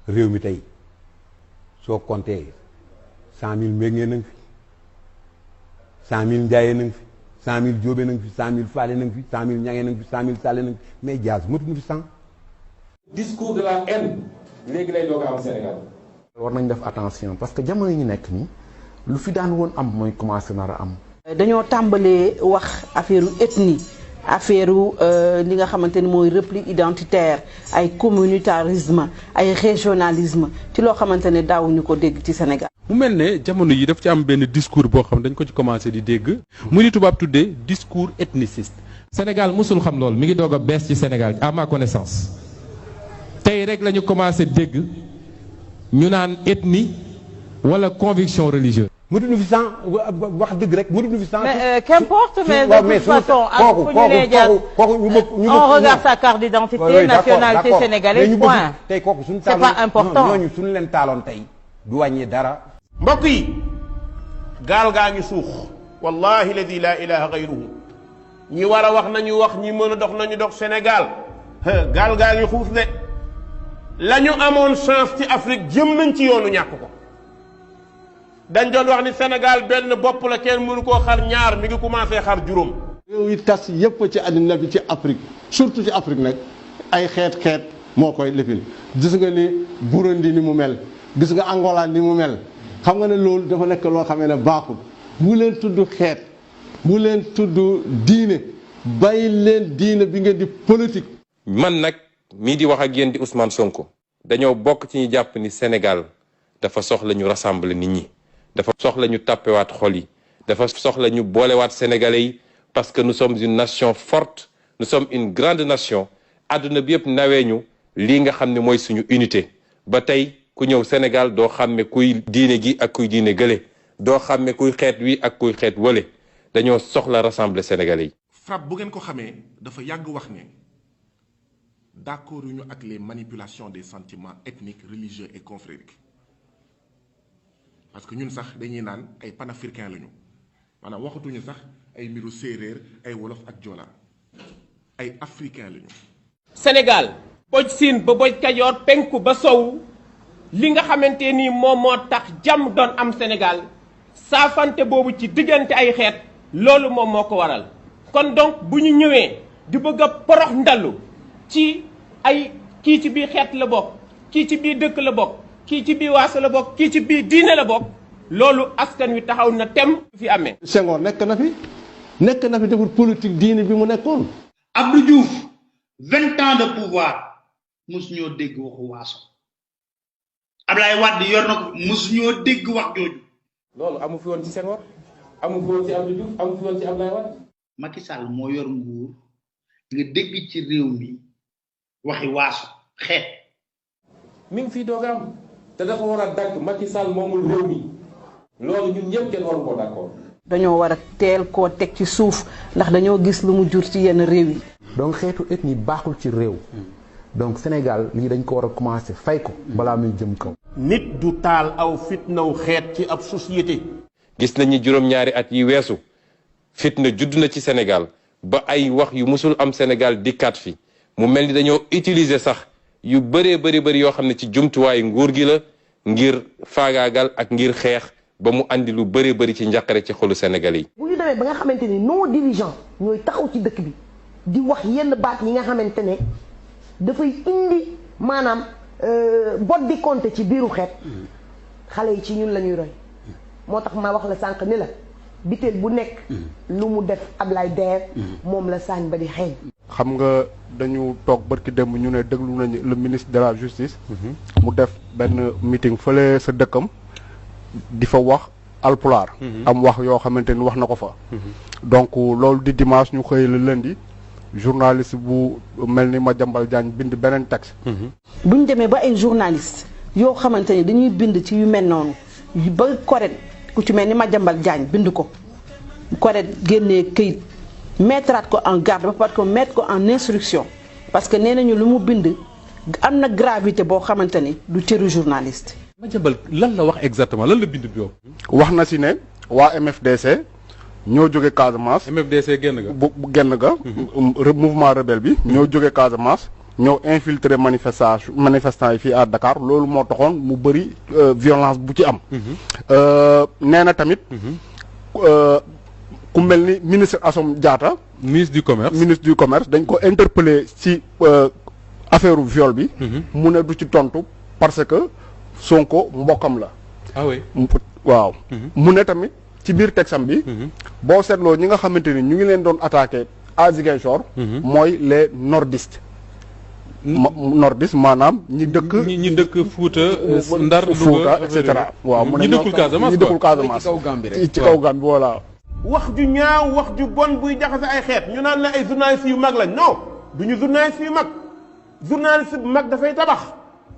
réew mi tey soo compté 100 000 mbéngee na nga fi 100 000 njaayee na nga fi 100 000 jóobe na nga fi 100 000 faale na nga fi 100 000 ñangee na nga fi 100 000 saale na nga fi mais Diaz matuñu fi 100. discours de la haine léegi lay doog a am Sénégal. war nañ def attention parce que jamono yi ñu nekk nii lu fi daan woon am mooy commencé nar a am. dañoo tàmbalee wax affaire ethnie affaire li nga xamante ni mooy repli identitaire ay communautarisme ay régionalisme ci loo xamante ne daawuñu ko dégg ci Sénégal. mu mel ne jamono yi daf ci am benn discours boo xam dañ ko ci commencé di dégg mu di tubaab tuddee discours ethniciste. Sénégal musul xam loolu mi ngi doog a bees ci Sénégal à ma connaissance tey rek la ñu commencé dégg ñu naan ethnie wala conviction religieuse. matuñu fi 100 wax dëgg rek matuñu fi 100. mais qu'importe mais de toute façon on regarde sa carte d'identité nationalité sénégalaise point. tey kooku suñu c'est pas important ñooñu suñu leen taaloon tey du wàññi dara. mbokk yi gaal gaa ngi suux wallahi ladi la ilaha gayruhu ñi war a wax nañu wax ñi mën a dox nañu dox Sénégal gaal gaa ngi xuus de la ñu amoon chance ci Afrique jëm nañ ci yoonu ñàkk ko dañ doon wax ni Sénégal benn bopp la kenn mënu koo xar ñaar mi ngi commencé xar juróom. réew yi tas yépp ci àddina bi ci Afrique surtout ci Afrique nag ay xeet moo koy lifin gis nga ni Burundi ni mu mel gis nga Angola ni mu mel xam nga ne loolu dafa nekk loo xamee ne baaxul bu leen tudd xeet bu leen tudd diine bàyyi leen diine bi ngeen di politique. man nag mii di wax ak yéen di Ousmane Sonko dañoo bokk ci ñu jàpp ni Sénégal dafa soxla ñu rassembler nit ñi dafa soxla ñu tàppewaat xol yi dafa soxla ñu boolewaat sénégalais yi parce que nous sommes une nation forte nous sommes une grande nation àdduna bi yëpp nawee ñu lii nga xam ne mooy suñu unité ba tey ku ñëw Sénégal doo xàmme kuy diine gi ak kuy diine gële doo xàmme kuy xeet wi ak kuy xeet wële dañoo soxla rassembler sénégalais yi. FRAPP bu ngeen ko xamee dafa yàgg wax ne d'accord ñu ak les manipulations des sentiments ethniques religieux et confrériques parce que ñun sax dañuy naan ay panafricains lañu maanaam waxatuñu sax ay mbiru séeréer ay wolof ak joola ay africains lañu. Sénégal boj siin ba boj kajoor penku ba sow li nga xamante ni moom moo tax jàmm doon am Sénégal saafante boobu ci diggante ay xeet loolu moom moo ko waral kon donc bu ñu ñëwee di bëgg a porox ndallu ci ay kii ci biir xeet la bokk kii ci biir dëkk la bokk kii ci biir waaso la bokk kii ci biir diine la bokk loolu askan wi taxaw na tem fi amee. Senghor nekk na fi deful politique diine bi mu nekkoon. Abdou Diouf 20 ans de pouvoir mosuñoo dégg waxu waaso Ablaye Wade yor na ko mosuñoo dégg wax jooju. loolu amu fi woon ci Senghor amu fi woon ci Abdou Diouf amu fi woon ci Ablaye Wade. Macky Sall moo yor nguur nga dégg ci réew mi waxi waaso xeet. mi ngi fii doog am te dafa war a dagg Macky Sall moomul réew mi loolu ñun ñëpp kenn waru ko d'accord. dañoo war a teel koo teg ci suuf ndax dañoo gis lu mu jur ci yenn réew yi. donc xeetu ethnie baaxul ci réew. donc Sénégal lii dañ ko war a commencer fay ko balaa muy jëm kaw. nit du taal aw fitnaw xeet ci ab société. gis nañu juróom-ñaari at yi weesu fitna judd na ci Sénégal ba ay wax yu musul am Sénégal dikkaat fi mu mel ni dañoo utiliser sax yu bëree bëri yoo xam ne ci jumtuwaayu nguur gi la ngir faagaagal ak ngir xeex ba mu andi lu bëri ci njàqare ci xolu Sénégal yi. bu ñu demee ba nga xamante ni nos dirigeants ñooy taxaw ci dëkk bi di wax yenn baat yi nga xamante ne dafay indi maanaam bot di compter ci biiru xeet xale yi ci ñun la ñuy roy moo tax ma wax la sànq ni la biteel bu nekk lu mu def Ablaye Der moom la saañ ba di xeeñ. xam nga dañu toog barki démb ñu ne déglu nañu le ministre de la justice. mu def benn meeting fële sa dëkkam di fa wax alpulaar. am wax yoo xamante ni wax na ko fa. donc loolu di dimanche ñu xëy la lundi journaliste bu mel ni Madiambal Diagne bind beneen texte. bu ñu demee ba ay journaliste yoo xamante ni dañuy bind ci yu mel noonu ba correct ku ci mel ni Madiambal Diagne bind ko correct génnee këyit. mettraat ko en garde ba parce que mettre ko en instruction parce que nee nañu lu mu bind am na gravité boo xamante ni du cëru journaliste. Madiambal lan la wax exactement lan la bind bi yow. wax na si ne waa MFDC ñoo jóge Casamance. MFDC génn ga. bu génn ga. mouvement rebelle bi. ñoo jóge Casamance ñëw infiltrer manifestant yi fii à Dakar loolu moo taxoon mu bëri violence bu ci am. nee na tamit ku mel ni ministre Assome Diatta. ministre du commerce dañ ko interpellé ci affaire viol bi. mu ne du ci tontu parce que Sonko mbokkam la. ah oui waaw. mu ne tamit ci biir texam bi. boo seetloo ñi nga xamante ni ñu ngi leen doon attaqué à Ziguinchor. mooy les nordistes. nordistes maanaam ñi dëkk Fouta Ndar Fouta et cetera. waaw mu ne ñi dëkkul Casamance ñi dëkkul Casamance ci kaw Gambie voilà. wax ju ñaaw wax ju bon buy jaxase ay xeet ñu naan la ay journalistes yu mag lañ non du ñu journalistes yu mag journaliste bu mag dafay tabax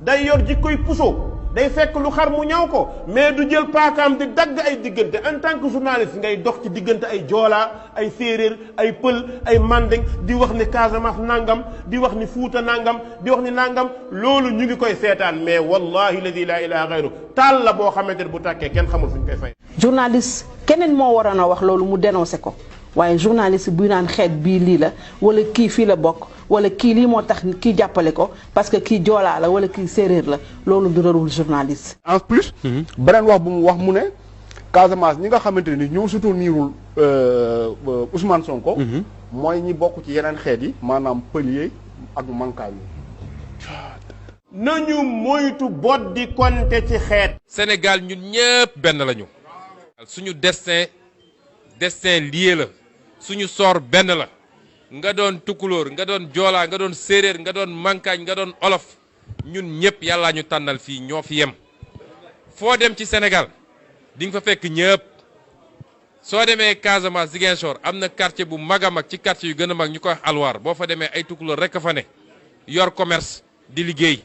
day yor jikkoy puso day fekk lu xar mu ñaw ko mais du jël paakaam di dagg ay diggante en tant que journaliste ngay dox ci diggante ay joolaa ay séeréer ay pël ay mandeng di wax ni Casamance nangam di wax ni Fuuta nangam di wax ni nangam loolu ñu ngi koy seetaan mais wallahi ladi laa ilaha gayru taal la boo xamante ne bu tàkkee kenn xamul fu ñu koy fay. journaliste keneen moo waroon a wax loolu mu dénoncé ko waaye journaliste buy naan xeet bii lii la wala kii fii la bokk wala kii lii moo tax kii jàppale ko parce que kii joolaa la wala kii séeréer la loolu du rôle journaliste. en plus. beneen wax bu mu wax mu ne Casamance ñi nga xamante ni ñoo soutenirul Ousmane Sonko. mooy ñi bokk ci yeneen xeet yi maanaam pël yi ak mankaay yi. nañu moytu bot di konte ci xeet. Sénégal ñun ñëpp benn lañu. suñu destin lié la suñu sort benn la nga doon tukulóor nga doon joolaa nga doon séeréer nga doon mankaañ nga doon olof ñun ñëpp yàllaa ñu tànnal fii ñoo fi yem foo dem ci Sénégal di nga fa fekk ñëpp soo demee Casamance Ziguinchor am na quartier bu mag a mag ci quartier yu gën a mag ñu koy wax Alwaar boo fa demee ay tukulóor rek a fa ne yor commerce di liggéey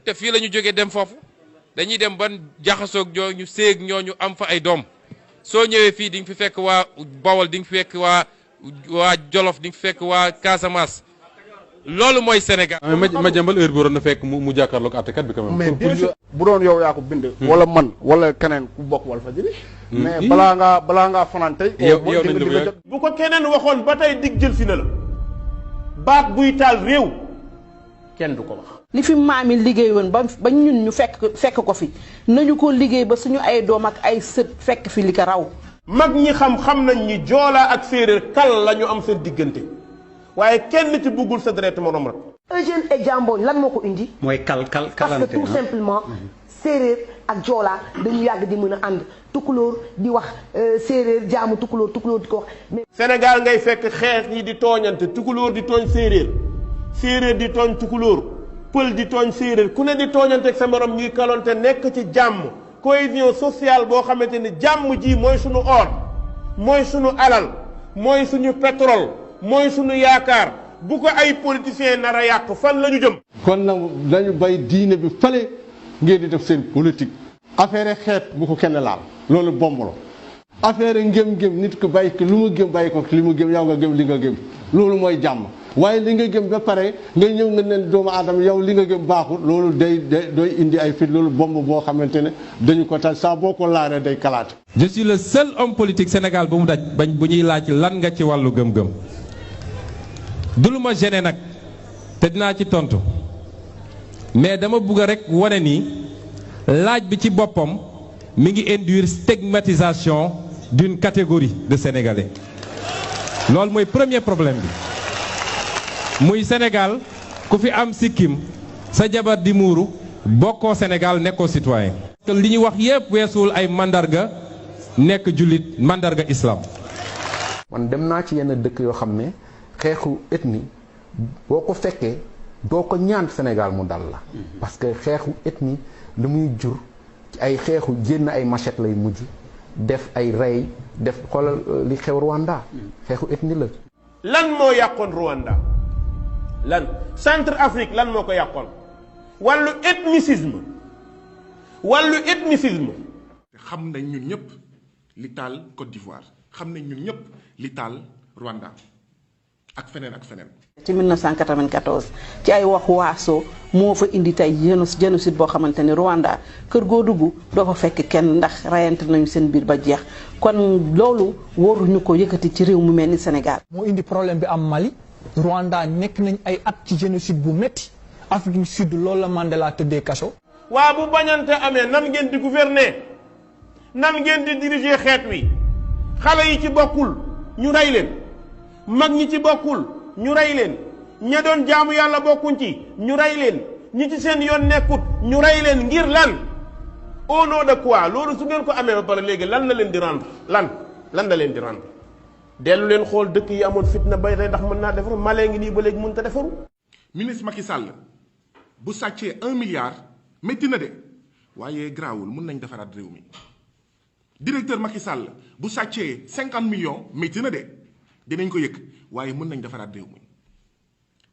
te fii la ñu jógee dem foofu dañuy dem ban jaxasoog ñoo ñu séeg ñooñu am fa ay doom soo ñëwee fii di nga fi fekk waa Bawol di nga fi fekk waa Jolof di nga fi fekk waa Casamance loolu mooy Sénégal. ma jàmbal heure bi waroon na fekk mu jàkkaarloog àttekat bi quand même. mais bien sûr bu doon yow yaa ko bind. wala man wala keneen ku bokk Walfadjri. mais balaa ngaa fanaan tey. yow nañ la jot bu ko keneen waxoon ba tey dig jël si na la baat buy taal réew kenn du ko wax. li fi maam yi liggéey woon ba ñun ñu fekk ko fi nañu ko liggéey ba suñu ay doom ak ay sët fekk fi li ko raw. mag ñi xam nañ ni joolaa ak séeréer kal la ñu am seen diggante waaye kenn ci buggul sa deret morom rek. Eugène et Jamboñ lan moo ko indi. mooy kalante parce que tout simplement séeréer ak joolaa dañu yàgg di mën a ànd tukulóor di wax séeréer jaamu tukulóor di ko wax. Sénégal ngay fekk xeet yi di tooñante tukulóor di tooñ séeréer séeréer di tooñ tukulóor pël di tooñ séeréer ku ne di tooñante ak sa morom ñuy kalonte nekk ci jàmm cohésion sociale boo xamante ni jàmm ji mooy suñu or mooy suñu alal mooy suñu pétrole mooy suñu yaakaar bu ko ay politiciens nar a yàq fan la ñu jëm. kon nag dañu bay diine bi fële ngeen di def seen politique. affaire xeet bu ko kenn laal loolu bomb la affaire ngëm-ngëm nit ko bàyyi ko lu mu gëm bàyyi ko li mu gëm yow nga gëm li nga gëm loolu mooy jàmm waaye li nga gëm ba pare nga ñëw nga ne doomu aadama yow li nga gëm baaxul loolu doy indi ay fit loolu bomb boo xamante ne dañu ko taal saa boo ko laalee day kalaate. je suis le seul homme politique Sénégal bu mu daj bañ bu ñuy laaj lan nga ci wàllu gëm-gëm du lu ma gêné nag te dinaa ci tontu mais dama bugg rek wane ni laaj bi ci boppam mi ngi induire stigmatisation d'une catégorie de Sénégalais loolu mooy premier problème bi muy Sénégal ku fi am sikkim sa jabar di muuru bokkoo Sénégal nekkoo citoyen te li ñu wax yépp weesuwul ay mandarga nekk jullit mandarga islam. man dem naa ci yenn dëkk yoo xam ne xeexu ethnie boo ko fekkee doo ko ñaan Sénégal mu dal la parce que xeexu ethnie li muy jur ci ay xeexu jénn ay machette lay mujj def ay rey def xoolal li xew Rwanda xeexu ethnie la. lan moo yàqoon Rwanda lan centre Afrique lan moo ko yàqoon wàllu ethnicisme xam nañ ñun ñëpp li taal Côte d'Ivoire xam nañ ñun ñëpp li taal Rwanda ak feneen ak feneen. ci 1994 ci ay wax waaso moo fa indi tey génocide boo xamante ni Rwanda kër goo dugg doo fa fekk kenn ndax rayante nañu seen biir ba jeex kon loolu waruñu ko yëkkati ci réew mu mel ni Sénégal. moo indi problème bi am Mali Rwanda nekk nañ ay at ci génocide bu métti Afrique du Sud loolu la Mandela tëddee kaso. waa bu bañante amee nan ngeen di gouverner nan ngeen di diriger xeet wi xale yi ci bokkul ñu rey leen mag ñi ci bokkul ñu rey leen ña doon jaamu yàlla bokkuñ ci ñu rey leen ñi ci seen yoon nekkut ñu rey leen ngir lan au nom de quoi loolu su ngeen ko amee ba pare léegi lan la leen di rendre lan la leen di rendre dellu leen xool dëkk yi amoon fitna bay tey ndax mën naa defaru Mali ngi nii ba léegi mënut a defaru. ministre Macky Sall bu sàccee 1 milliard métti na de waaye garaawul mun nañ defaraat réew mi directeur Macky Sall bu sàccee 50 millions métti na de dinañ ko yëg waaye mën nañ defaraat réew mi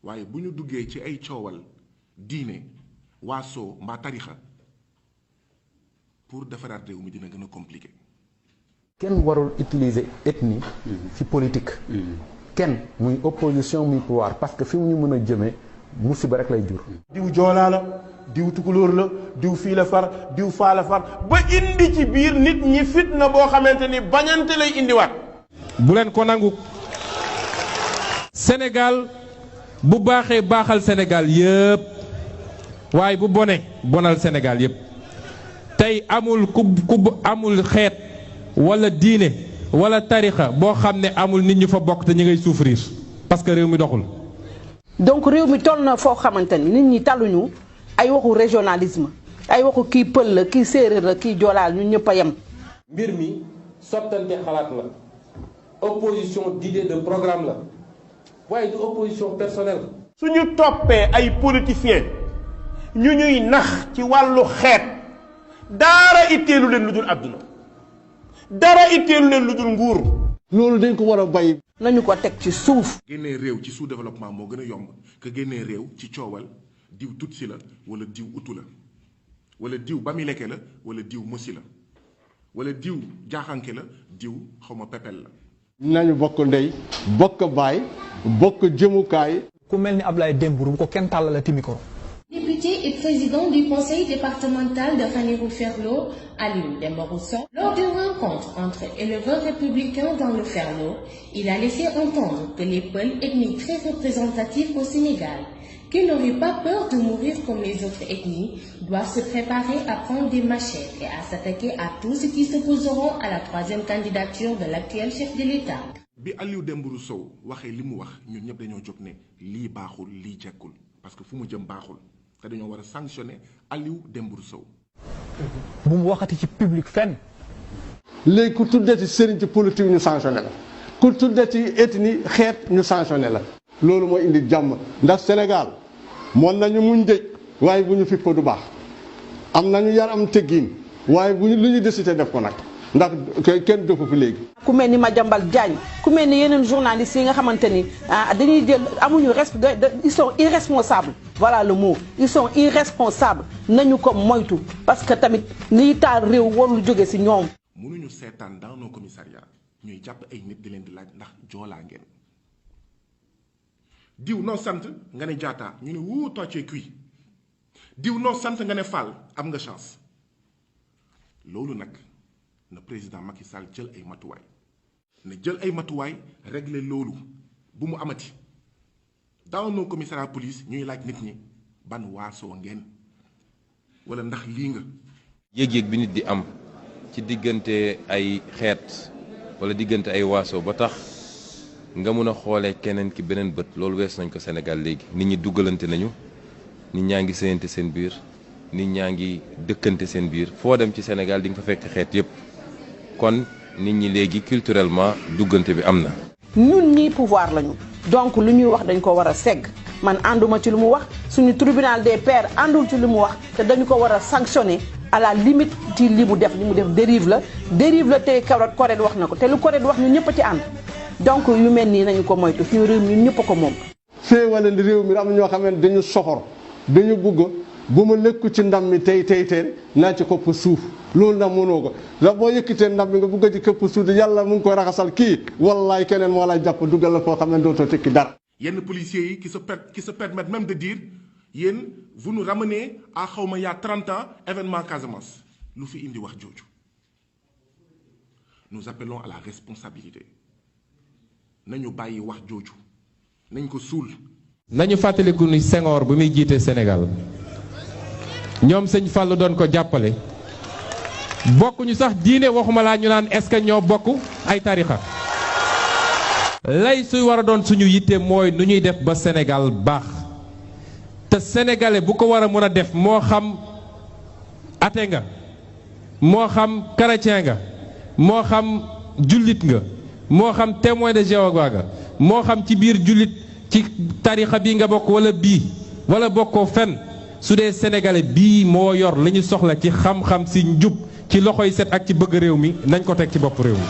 waaye bu ñu duggee ci ay coowal diine waasoo mbaa tarixa pour defaraat réew mi dina gën a compliqué. kenn warul utiliser ethnie ci politique. kenn muy opposition muy pouvoir parce que fi mu ñu mën a jëmee musiba rek lay jur. diw joolaa la diw tukulóor la diw fii la far diw faa la far ba indi ci biir nit ñi fitna boo xamante ni bañante lay indiwaat. bu leen ko nangu. Sénégal bu baaxee baaxal Sénégal yëpp waaye bu bonal Sénégal yëpp tey amul ku amul xeet wala diine wala tarixa boo xam ne amul nit ñu fa bokk te ñu ngay souffrir parce que réew mi doxul. donc réew mi toll na foo xamante ni nit ñi taluñu ay waxu régionalisme ay waxu kii pël la kii séeréer la kii joolaal ñun ñëpp a yem. mbir mi sottante xalaat la opposition d'idée de programme la waaye du opposition personnelle. suñu toppee ay politiciens ñu ñuy nax ci wàllu xeet dara itteelu leen lu dul àdduna dara itteelu leen lu dul nguur. loolu dañ ko war a bàyyi. nañu ko teg ci suuf. génnee réew ci sous développement moo gën a yomb que génnee réew ci coowal diw tutsi la wala diw utu la wala diw bamileke la wala diw mosi la wala diw jaaxanke la diw xawma pepel la. nañu bokk ndey bokk baay bokk jëmukaay. ku mel ni Ablaye Dembourou bu ko kenn tàllalati micro. Député et président du conseil départemental de Ranérou-Ferlo, Aliou Dembourou Sow, lors d'une rencontre entre éleveurs républicains dans le Ferlo, il a laissé entendre que les Peuls, ethnie très représentative au Sénégal, qui n'auraient pas peur de mourir comme les autres ethnies, doivent se préparer à prendre des machettes et à s'attaquer à tous ceux qui s'opposeront à la troisième candidature de l'actuel chef de l'État. bi Aliou Dembourou Sow waxee li mu wax ñun ñëpp dañoo jóg ne lii baaxul lii jekkul parce que fu mu jëm baaxul te dañoo war a sanctionner Aliou Dembourou Sow. bu mu waxati ci public fenn. léegi ku tuddati sëriñ ci politique ñu sanctionné la ku tuddati ethnie xeet ñu sanctionné la. loolu mooy indi jàmm ndax Sénégal moon nañu muñ dëj waaye bu ñu fippoo du baax am nañu yar am teggiin waaye bu ñu lu ñu décidé def ko nag ndax kenn defu fi léegi. ku mel ni Madiambal Diagne ku mel ni yeneen journalistes yi nga xamante ni dañuy jël amuñu ils sont irresponsables voilà le mot ils sont irresponsables nañu ko moytu parce que tamit liy taal réew warul jóge ci ñoom. mënuñu seetaan dans nos commissariats ñuy jàpp ay nit di leen di laaj ndax joolaa ngeen diw noo sant nga ne Jaata ñu ne wuu toccee kuy diw noo sant nga ne Fall am nga chance loolu nag na président Macky Sall jël ay matuwaay na jël ay matuwaay régler loolu bu mu amati dans nos commissariats police ñuy laaj nit ñi ban waasoo ngeen wala ndax lii nga. yëg-yëg bi nit di am ci diggante ay xeet wala diggante ay waaso ba tax nga mun a xoolee keneen ki beneen bët loolu wees nañ ko Sénégal léegi nit ñi duggalante nañu nit ñaa ngi séyante seen biir nit ñaa ngi dëkkante seen biir foo dem ci Sénégal di nga fa fekk xeet yépp kon nit ñi léegi culturellement duggante bi am na. ñun ñii pouvoir lañu donc lu ñuy wax dañ ko war a segg man ànduma ci lu mu wax suñu tribunal des pairs àndul ci lu mu wax te dañu ko war a sanctionner à la limite ci li mu def dérive la te Corrède wax na ko te lu Corrède wax ñun ñëpp a ci ànd donc yu mel nii nañu ko moytu suñu réew mi ñun ñëpp a ko moom. féewale ni réew mi am ñoo xam ne dañu soxor dañu bugg bu ma lekku ci ndam mi tey naa ci kopp suuf loolu nag mënoo ko ndax boo yëkkitee ndam mi nga bugg ci këpp suuf yàlla mu ngi koy raxasal kii wallaay keneen moo lay jàpp dugal la foo xam ne dootoo tekki dara. yenn policiers yi qui se permettent même de dire yéen vous nous ramenez à xawma y a 30 ans événement Casamance lu fi indi wax jooju nous appelons à la responsabilité nañu bàyyi wax jooju nañ ko suul. nañu fàttaliku ni Senghor bu muy jiite Sénégal ñoom sëñ Fallou doon ko jàppale bokkuñu sax diine waxuma laa ñu naan est-ce que ñoo bokk ay tarixa lay suy war a doon suñu yitte mooy nu ñuy def ba Sénégal baax te sénégalais bu ko war a mën a def moo xam athée nga moo xam chrétien nga moo xam jullit nga moo xam témoin de Jéhovah nga moo xam ci biir jullit ci tarixa bii nga bokk wala bii wala bokkoo fenn su dee sénégalais bii moo yor li ñu soxla ci xam-xam si njub ci loxoy set ak ci bëgg réew mi nañ ko teg ci bopp réew mi